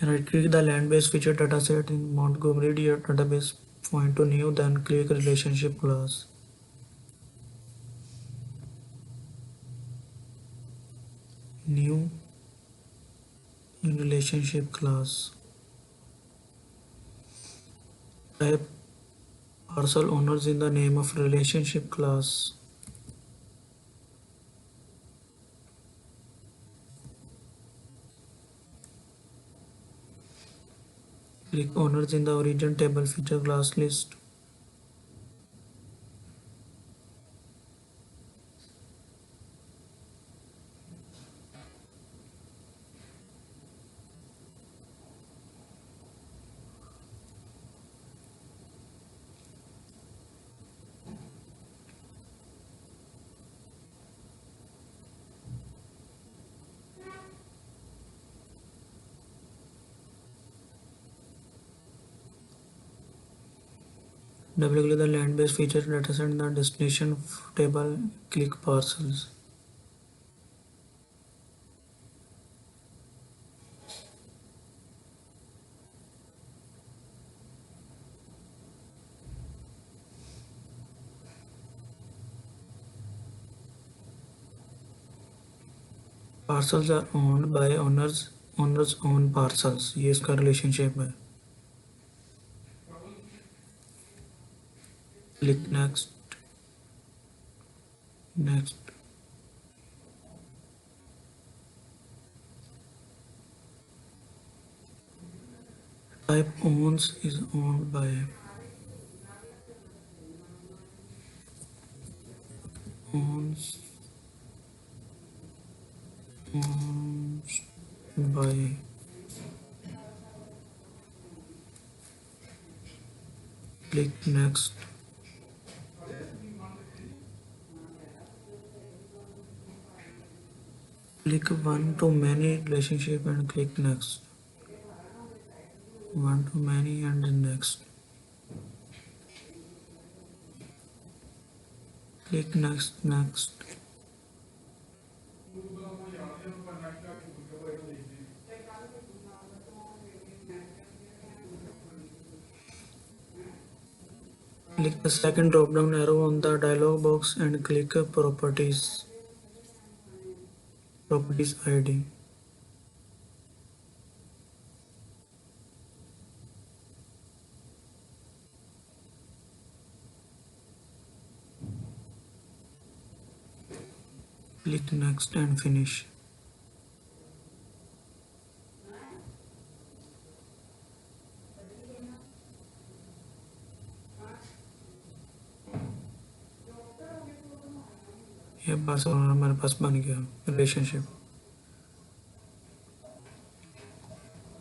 Right click the land-based feature dataset in Montgomery database, point to new, then click relationship class. New in relationship class. Type parcel owners in the name of relationship class. Click owners in the origin table feature class list. Double click the land-based feature dataset in the destination table. Click parcels. Parcels are owned by owners. Owners own parcels. ये इसका relationship है. Click next. Next. Type owns is owned by. Owns by. Click next. Click one to many relationship and click next. One to many and next. Click next. Next. Click the second drop down arrow on the dialog box and click properties. Properties ID. Click next and finish. ये parcel हमारे पास बन गया relationship.